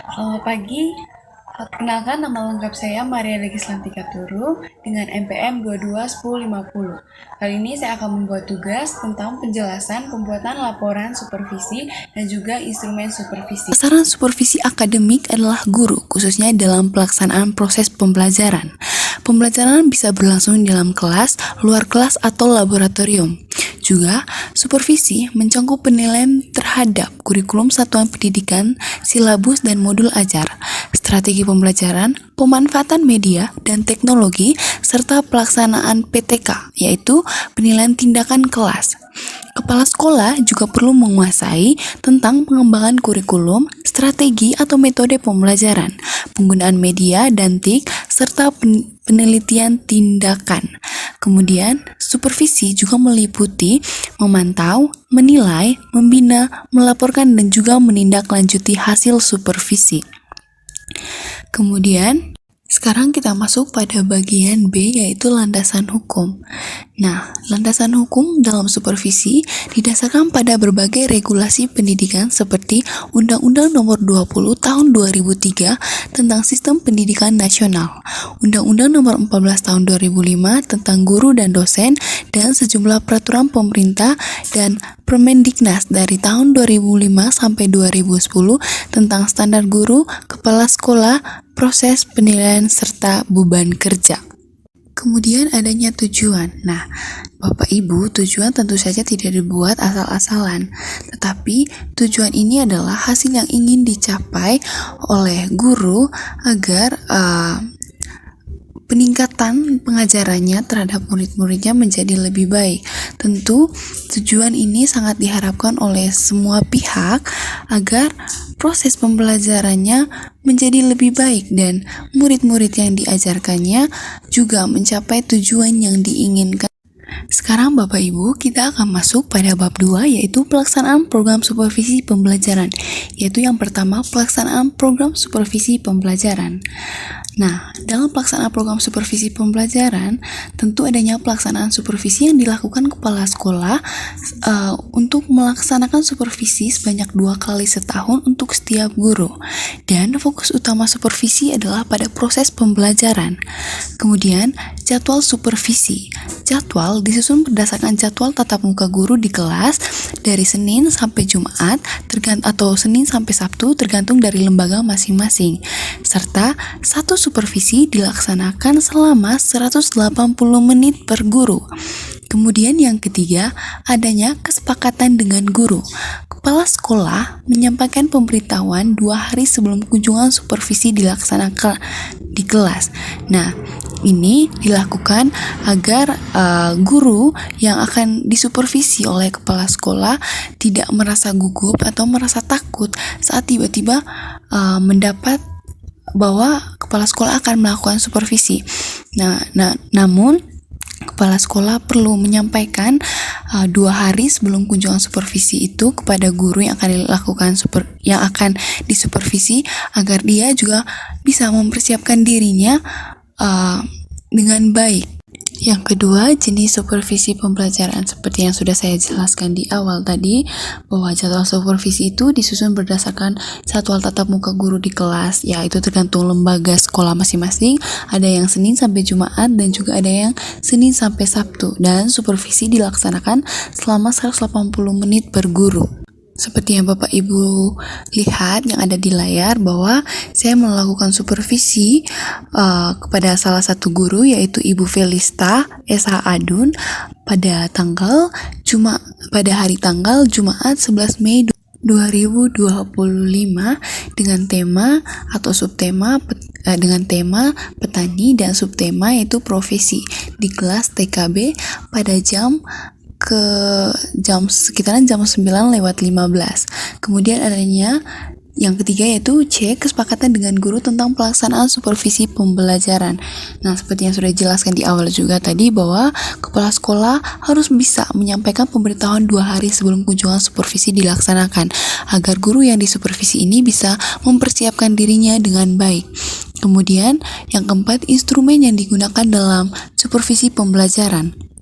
Selamat pagi, perkenalkan nama lengkap saya Maria Legislantika Turu dengan NPM 221050. Kali ini saya akan membuat tugas tentang penjelasan pembuatan laporan supervisi dan juga instrumen supervisi. Sasaran supervisi akademik adalah guru, khususnya dalam pelaksanaan proses pembelajaran. Pembelajaran bisa berlangsung dalam kelas, luar kelas, atau laboratorium. Juga, supervisi mencakup penilaian terhadap kurikulum satuan pendidikan, silabus dan modul ajar, strategi pembelajaran, pemanfaatan media dan teknologi, serta pelaksanaan PTK, yaitu penilaian tindakan kelas. Kepala sekolah juga perlu menguasai tentang pengembangan kurikulum, strategi atau metode pembelajaran, penggunaan media dan TIK, serta penelitian tindakan. Kemudian, supervisi juga meliputi memantau, menilai, membina, melaporkan, dan juga menindaklanjuti hasil supervisi. Kemudian, sekarang kita masuk pada bagian B, yaitu landasan hukum. Nah, landasan hukum dalam supervisi didasarkan pada berbagai regulasi pendidikan seperti Undang-Undang Nomor 20 Tahun 2003 tentang Sistem Pendidikan Nasional, Undang-Undang Nomor 14 Tahun 2005 tentang guru dan dosen, dan sejumlah peraturan pemerintah dan Permendiknas dari tahun 2005 sampai 2010 tentang standar guru, kepala sekolah, proses penilaian, serta beban kerja. Kemudian adanya tujuan. Nah, Bapak Ibu, tujuan tentu saja tidak dibuat asal-asalan, tetapi tujuan ini adalah hasil yang ingin dicapai oleh guru agar peningkatan pengajarannya terhadap murid-muridnya menjadi lebih baik. Tentu tujuan ini sangat diharapkan oleh semua pihak agar proses pembelajarannya menjadi lebih baik dan murid-murid yang diajarkannya juga mencapai tujuan yang diinginkan. Sekarang Bapak Ibu, kita akan masuk pada bab 2, yaitu pelaksanaan program supervisi pembelajaran. Yaitu yang pertama, pelaksanaan program supervisi pembelajaran. Nah, dalam pelaksanaan program supervisi pembelajaran, tentu adanya pelaksanaan supervisi yang dilakukan kepala sekolah untuk melaksanakan supervisi sebanyak 2 kali setahun untuk setiap guru. Dan fokus utama supervisi adalah pada proses pembelajaran. Kemudian, jadwal supervisi. Jadwal disusun berdasarkan jadwal tatap muka guru di kelas dari Senin sampai Jumat atau Senin sampai Sabtu tergantung dari lembaga masing-masing. Serta satu supervisi dilaksanakan selama 180 menit per guru. Kemudian yang ketiga, adanya kesepakatan dengan guru. Kepala sekolah menyampaikan pemberitahuan 2 hari sebelum kunjungan supervisi dilaksanakan di kelas. Nah, ini dilakukan agar guru yang akan disupervisi oleh kepala sekolah tidak merasa gugup atau merasa takut saat tiba-tiba mendapat bahwa kepala sekolah akan melakukan supervisi. Namun kepala sekolah perlu menyampaikan 2 hari sebelum kunjungan supervisi itu kepada guru yang akan disupervisi agar dia juga bisa mempersiapkan dirinya dengan baik. Yang kedua, jenis supervisi pembelajaran. Seperti yang sudah saya jelaskan di awal tadi, bahwa jadwal supervisi itu disusun berdasarkan jadwal tatap muka guru di kelas, yaitu tergantung lembaga sekolah masing-masing. Ada yang Senin sampai Jumat dan juga ada yang Senin sampai Sabtu. Dan supervisi dilaksanakan selama 180 menit per guru. Seperti yang Bapak Ibu lihat yang ada di layar, bahwa saya melakukan supervisi kepada salah satu guru, yaitu Ibu Felista S.H. Adun pada hari tanggal Jumat 11 Mei 2025 dengan tema atau subtema dengan tema petani dan subtema yaitu profesi di kelas TKB pada sekitaran jam 9:15. Kemudian adanya yang ketiga yaitu C, kesepakatan dengan guru tentang pelaksanaan supervisi pembelajaran. Nah, seperti yang sudah dijelaskan di awal juga tadi, bahwa kepala sekolah harus bisa menyampaikan pemberitahuan 2 hari sebelum kunjungan supervisi dilaksanakan, agar guru yang disupervisi ini bisa mempersiapkan dirinya dengan baik. Kemudian, yang keempat, instrumen yang digunakan dalam supervisi pembelajaran.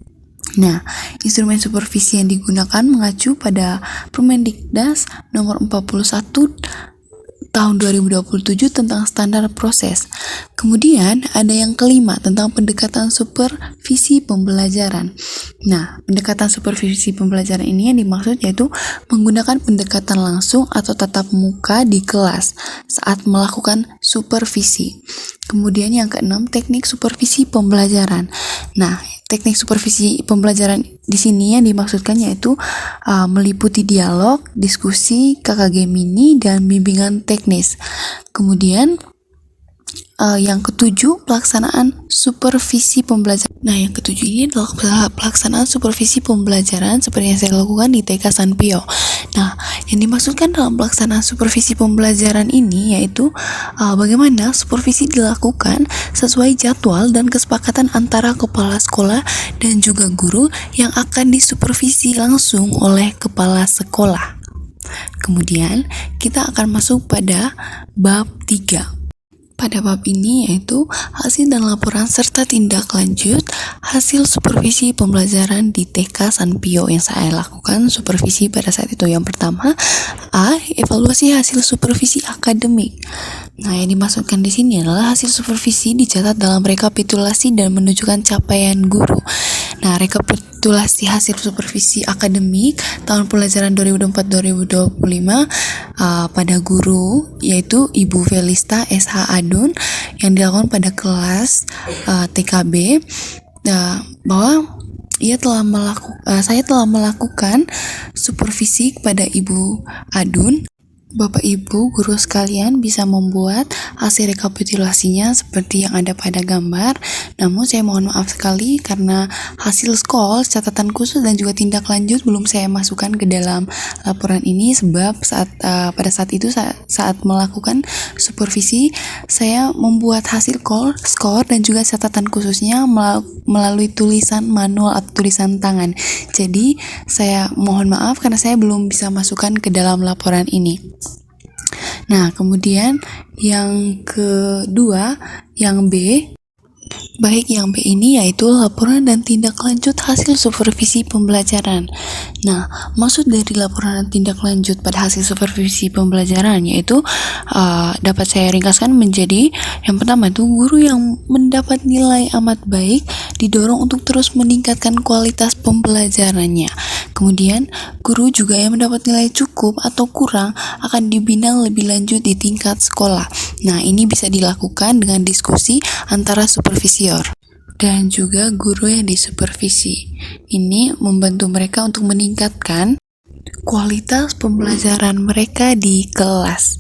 Nah, instrumen supervisi yang digunakan mengacu pada Permendiknas nomor 41 tahun 2027 tentang standar proses. Kemudian ada yang kelima tentang pendekatan supervisi pembelajaran. Nah, pendekatan supervisi pembelajaran ini yang dimaksud yaitu menggunakan pendekatan langsung atau tatap muka di kelas saat melakukan supervisi. Kemudian yang keenam, teknik supervisi pembelajaran. Nah, teknik supervisi pembelajaran di sini yang dimaksudkan yaitu meliputi dialog, diskusi, KKG mini, dan bimbingan teknis. Kemudian yang ketujuh, pelaksanaan supervisi pembelajaran. Nah, yang ketujuh ini adalah pelaksanaan supervisi pembelajaran seperti yang saya lakukan di TK Sanpio. Nah, yang dimaksudkan dalam pelaksanaan supervisi pembelajaran ini yaitu bagaimana supervisi dilakukan sesuai jadwal dan kesepakatan antara kepala sekolah dan juga guru yang akan disupervisi langsung oleh kepala sekolah. Kemudian, kita akan masuk pada bab 3. Pada bab ini yaitu hasil dan laporan serta tindak lanjut hasil supervisi pembelajaran di TK Sanpio yang saya lakukan supervisi pada saat itu. Yang pertama, evaluasi hasil supervisi akademik. Nah, yang dimaksudkan di sini adalah hasil supervisi dicatat dalam rekapitulasi dan menunjukkan capaian guru. Nah, rekapitulasi hasil supervisi akademik tahun pelajaran 2024-2025 pada guru yaitu Ibu Felista SH Adun yang dilakukan pada kelas TKB, bahwa saya telah melakukan supervisi kepada Ibu Adun. Bapak Ibu guru sekalian bisa membuat hasil rekapitulasinya seperti yang ada pada gambar. Namun saya mohon maaf sekali karena hasil skor, catatan khusus dan juga tindak lanjut belum saya masukkan ke dalam laporan ini, sebab pada saat itu saat melakukan supervisi saya membuat hasil skor dan juga catatan khususnya melalui tulisan manual atau tulisan tangan. Jadi saya mohon maaf karena saya belum bisa masukkan ke dalam laporan ini. Nah, kemudian yang kedua, yang B. Baik, yang B ini yaitu laporan dan tindak lanjut hasil supervisi pembelajaran. Nah, maksud dari laporan dan tindak lanjut pada hasil supervisi pembelajaran yaitu dapat saya ringkaskan menjadi yang pertama itu guru yang mendapat nilai amat baik didorong untuk terus meningkatkan kualitas pembelajarannya. Kemudian, guru juga yang mendapat nilai cukup atau kurang akan dibina lebih lanjut di tingkat sekolah. Nah, ini bisa dilakukan dengan diskusi antara supervisor dan juga guru yang disupervisi. Ini membantu mereka untuk meningkatkan kualitas pembelajaran mereka di kelas.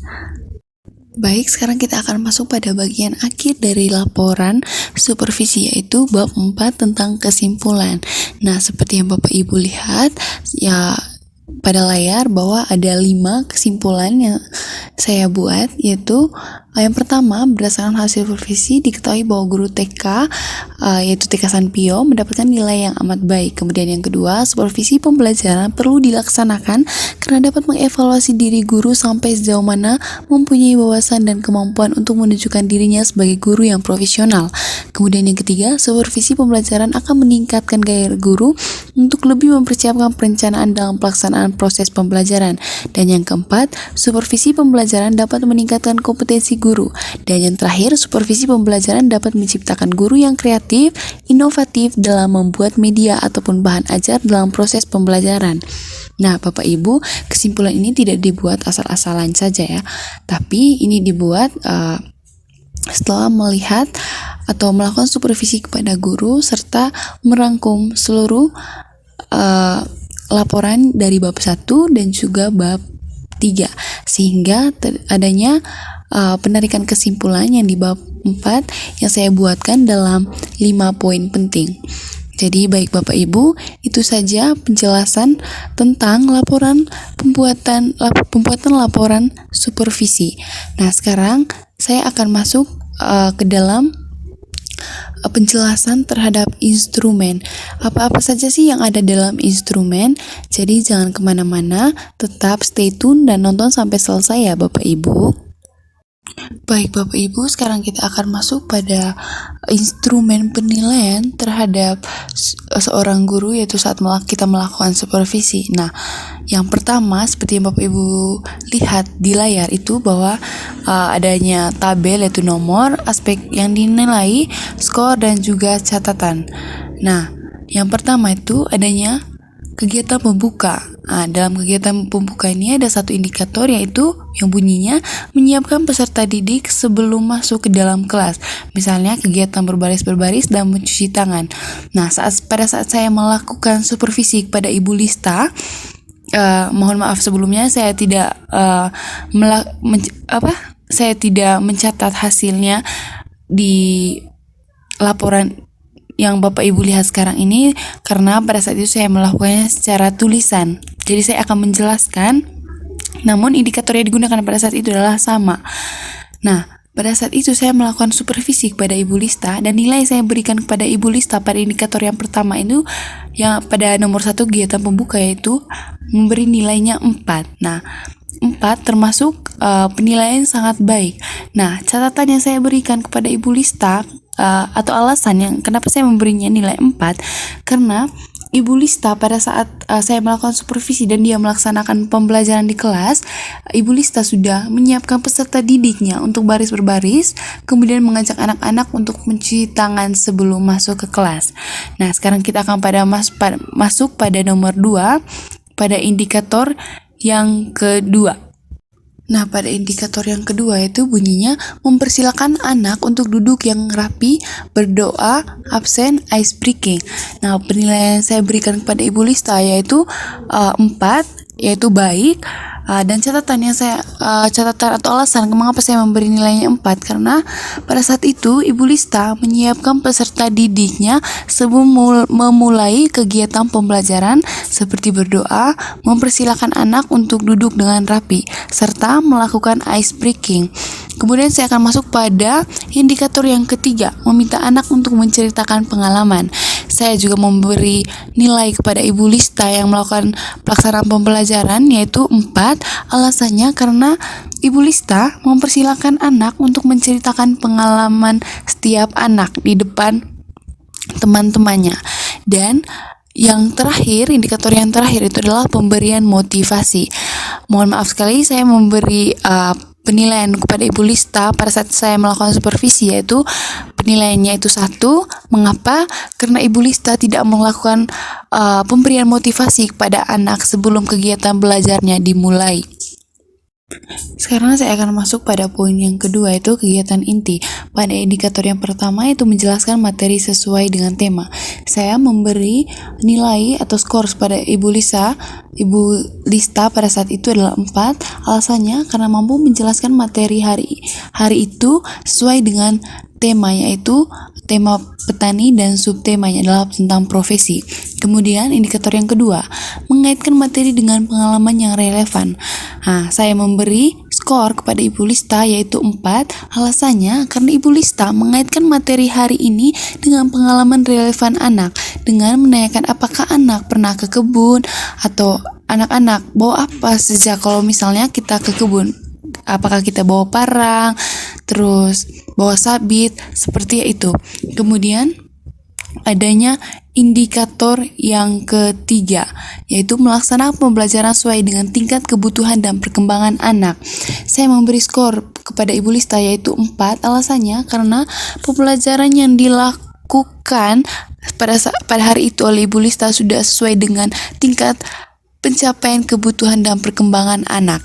Baik, sekarang kita akan masuk pada bagian akhir dari laporan supervisi yaitu bab 4 tentang kesimpulan. Nah, seperti yang Bapak Ibu lihat ya pada layar bahwa ada 5 kesimpulan yang saya buat, yaitu yang pertama, berdasarkan hasil supervisi diketahui bahwa guru TK yaitu TK Sanpio mendapatkan nilai yang amat baik. Kemudian yang kedua, supervisi pembelajaran perlu dilaksanakan karena dapat mengevaluasi diri guru sampai sejauh mana mempunyai wawasan dan kemampuan untuk menunjukkan dirinya sebagai guru yang profesional. Kemudian yang ketiga, supervisi pembelajaran akan meningkatkan gairah guru untuk lebih mempersiapkan perencanaan dalam pelaksanaan proses pembelajaran. Dan yang keempat, supervisi pembelajaran dapat meningkatkan kompetensi guru. Dan yang terakhir, supervisi pembelajaran dapat menciptakan guru yang kreatif, inovatif dalam membuat media ataupun bahan ajar dalam proses pembelajaran. Nah, Bapak Ibu, kesimpulan ini tidak dibuat asal-asalan saja ya, tapi ini dibuat setelah melihat atau melakukan supervisi kepada guru serta merangkum seluruh laporan dari bab 1 dan juga bab 3 sehingga adanya penarikan kesimpulan yang di bab 4 yang saya buatkan dalam 5 poin penting. Jadi baik Bapak Ibu, itu saja penjelasan tentang pembuatan laporan supervisi. Nah, sekarang saya akan masuk ke dalam penjelasan terhadap instrumen. Apa-apa saja sih yang ada dalam instrumen? Jadi jangan kemana-mana, tetap stay tune dan nonton sampai selesai ya Bapak Ibu. Baik Bapak Ibu, sekarang kita akan masuk pada instrumen penilaian terhadap seorang guru, yaitu saat kita melakukan supervisi. Nah, yang pertama seperti yang Bapak Ibu lihat di layar itu bahwa adanya tabel, yaitu nomor, aspek yang dinilai, skor, dan juga catatan. Nah, yang pertama itu adanya kegiatan pembuka. Nah, dalam kegiatan pembuka ini ada satu indikator, yaitu yang bunyinya menyiapkan peserta didik sebelum masuk ke dalam kelas. Misalnya kegiatan berbaris-berbaris dan mencuci tangan. Nah, pada saat saya melakukan supervisi kepada Ibu Lista, mohon maaf sebelumnya saya tidak saya tidak mencatat hasilnya di laporan yang Bapak Ibu lihat sekarang ini, karena pada saat itu saya melakukannya secara tulisan. Jadi saya akan menjelaskan, namun indikator yang digunakan pada saat itu adalah sama. Nah, pada saat itu saya melakukan supervisi kepada Ibu Lista, dan nilai saya berikan kepada Ibu Lista pada indikator yang pertama itu, yang pada nomor 1 kegiatan pembuka, yaitu memberi nilainya 4. Nah, 4 termasuk penilaian sangat baik. Nah, catatan yang saya berikan kepada Ibu Lista atau alasan yang kenapa saya memberinya nilai 4, karena Ibu Lista pada saat saya melakukan supervisi dan dia melaksanakan pembelajaran di kelas, Ibu Lista sudah menyiapkan peserta didiknya untuk baris berbaris, kemudian mengajak anak-anak untuk mencuci tangan sebelum masuk ke kelas. Nah, sekarang kita akan masuk pada nomor 2, pada indikator yang kedua. Nah, pada indikator yang kedua itu bunyinya mempersilakan anak untuk duduk yang rapi, berdoa, absen, ice breaking. Nah, penilaian saya berikan kepada Ibu Lista yaitu 4, yaitu baik. Dan catatan atau alasan mengapa saya memberi nilainya 4, karena pada saat itu Ibu Lista menyiapkan peserta didiknya sebelum memulai kegiatan pembelajaran, seperti berdoa, mempersilakan anak untuk duduk dengan rapi, serta melakukan ice breaking. Kemudian saya akan masuk pada indikator yang ketiga, meminta anak untuk menceritakan pengalaman. Saya juga memberi nilai kepada Ibu Lista yang melakukan pelaksanaan pembelajaran, yaitu 4. Alasannya karena Ibu Lista mempersilahkan anak untuk menceritakan pengalaman setiap anak di depan teman-temannya. Dan yang terakhir, indikator yang terakhir itu adalah pemberian motivasi. Mohon maaf sekali saya memberi penilaian kepada Ibu Lista pada saat saya melakukan supervisi, yaitu penilaiannya itu 1. Mengapa? Karena Ibu Lista tidak melakukan pemberian motivasi kepada anak sebelum kegiatan belajarnya dimulai. Sekarang saya akan masuk pada poin yang kedua, yaitu kegiatan inti. Pada indikator yang pertama itu menjelaskan materi sesuai dengan tema. Saya memberi nilai atau skor pada Ibu Lista pada saat itu adalah 4. Alasannya karena mampu menjelaskan materi hari itu sesuai dengan tema, yaitu tema petani dan subtemanya adalah tentang profesi. Kemudian indikator yang kedua, mengaitkan materi dengan pengalaman yang relevan. Nah, saya memberi skor kepada Ibu Lista yaitu 4. Alasannya karena Ibu Lista mengaitkan materi hari ini dengan pengalaman relevan anak, dengan menanyakan apakah anak pernah ke kebun, atau anak-anak bawa apa sejak kalau misalnya kita ke kebun. Apakah kita bawa parang, terus bawa sabit, seperti itu. Kemudian adanya indikator yang ketiga, yaitu melaksanakan pembelajaran sesuai dengan tingkat kebutuhan dan perkembangan anak. Saya memberi skor kepada Ibu Lista yaitu 4. Alasannya karena pembelajaran yang dilakukan pada hari itu oleh Ibu Lista sudah sesuai dengan tingkat pencapaian kebutuhan dan perkembangan anak.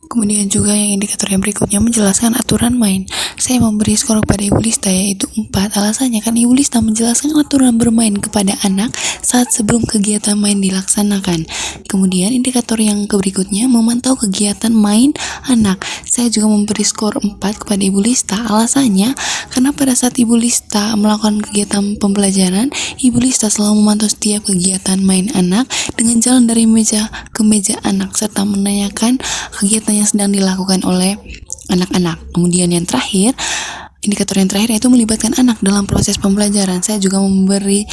Kemudian juga yang indikator yang berikutnya menjelaskan aturan main. Saya memberi skor kepada Ibu Lista yaitu 4. Alasannya kan Ibu Lista menjelaskan aturan bermain kepada anak saat sebelum kegiatan main dilaksanakan. Kemudian indikator yang berikutnya memantau kegiatan main anak. Saya juga memberi skor 4 kepada Ibu Lista. Alasannya karena pada saat Ibu Lista melakukan kegiatan pembelajaran, Ibu Lista selalu memantau setiap kegiatan main anak dengan jalan dari meja ke meja anak, serta menanyakan kegiatan yang sedang dilakukan oleh anak-anak. Kemudian yang terakhir, indikator yang terakhir yaitu melibatkan anak dalam proses pembelajaran. Saya juga memberi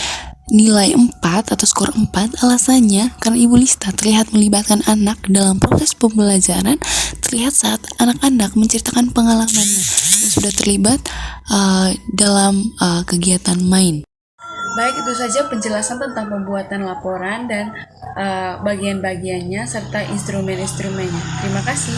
nilai 4 atau skor 4. Alasannya karena Ibu Lista terlihat melibatkan anak dalam proses pembelajaran, terlihat saat anak-anak menceritakan pengalamannya dan sudah terlibat dalam kegiatan main. Baik, itu saja penjelasan tentang pembuatan laporan dan bagian-bagiannya serta instrumen-instrumennya. Terima kasih.